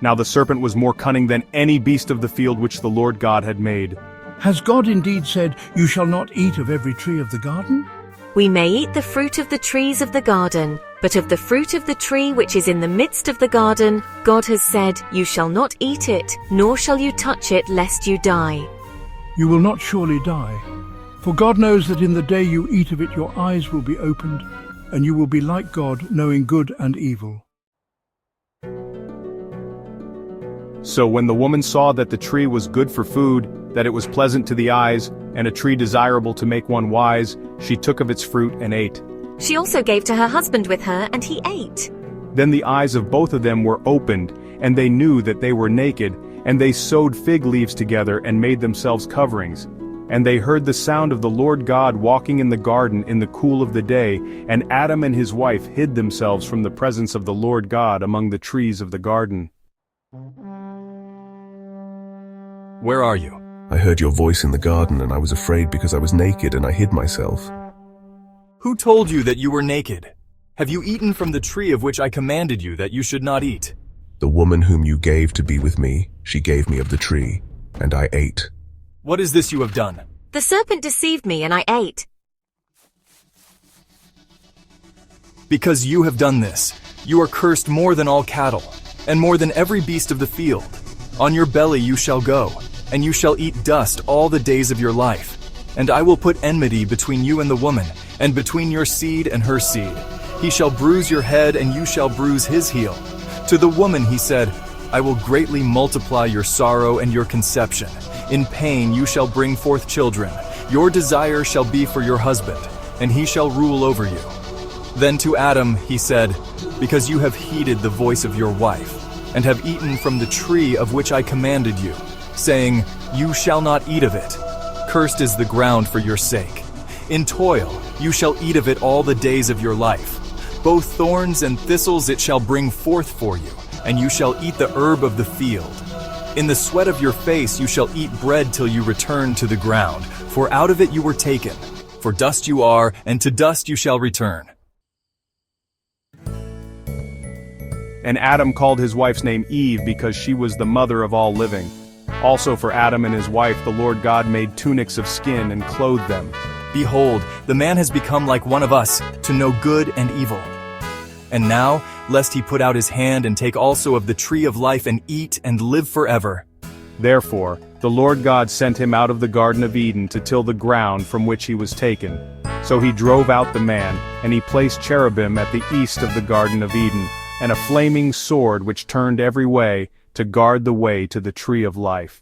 Now the serpent was more cunning than any beast of the field which the Lord God had made. Has God indeed said, "You shall not eat of every tree of the garden"? We may eat the fruit of the trees of the garden, but of the fruit of the tree which is in the midst of the garden, God has said, "You shall not eat it, nor shall you touch it, lest you die." You will not surely die. For God knows that in the day you eat of it your eyes will be opened, and you will be like God, knowing good and evil. So when the woman saw that the tree was good for food, that it was pleasant to the eyes, and a tree desirable to make one wise, she took of its fruit and ate. She also gave to her husband with her, and he ate. Then the eyes of both of them were opened, and they knew that they were naked, and they sewed fig leaves together and made themselves coverings. And they heard the sound of the Lord God walking in the garden in the cool of the day, and Adam and his wife hid themselves from the presence of the Lord God among the trees of the garden. Where are you? I heard your voice in the garden, and I was afraid because I was naked, and I hid myself. Who told you that you were naked? Have you eaten from the tree of which I commanded you that you should not eat? The woman whom you gave to be with me, she gave me of the tree, and I ate. What is this you have done? The serpent deceived me, and I ate. Because you have done this, you are cursed more than all cattle, and more than every beast of the field. On your belly you shall go, and you shall eat dust all the days of your life. And I will put enmity between you and the woman, and between your seed and her seed. He shall bruise your head, and you shall bruise his heel. To the woman he said, I will greatly multiply your sorrow and your conception. In pain you shall bring forth children. Your desire shall be for your husband, and he shall rule over you. Then to Adam he said, Because you have heeded the voice of your wife, and have eaten from the tree of which I commanded you, saying, You shall not eat of it. Cursed is the ground for your sake. In toil you shall eat of it all the days of your life. Both thorns and thistles it shall bring forth for you, and you shall eat the herb of the field. In the sweat of your face you shall eat bread till you return to the ground, for out of it you were taken. For dust you are, and to dust you shall return. And Adam called his wife's name Eve because she was the mother of all living. Also for Adam and his wife the Lord God made tunics of skin and clothed them. Behold, the man has become like one of us, to know good and evil. And now, lest he put out his hand and take also of the tree of life and eat and live forever. Therefore, the Lord God sent him out of the Garden of Eden to till the ground from which he was taken. So he drove out the man, and he placed cherubim at the east of the Garden of Eden, and a flaming sword which turned every way, to guard the way to the tree of life.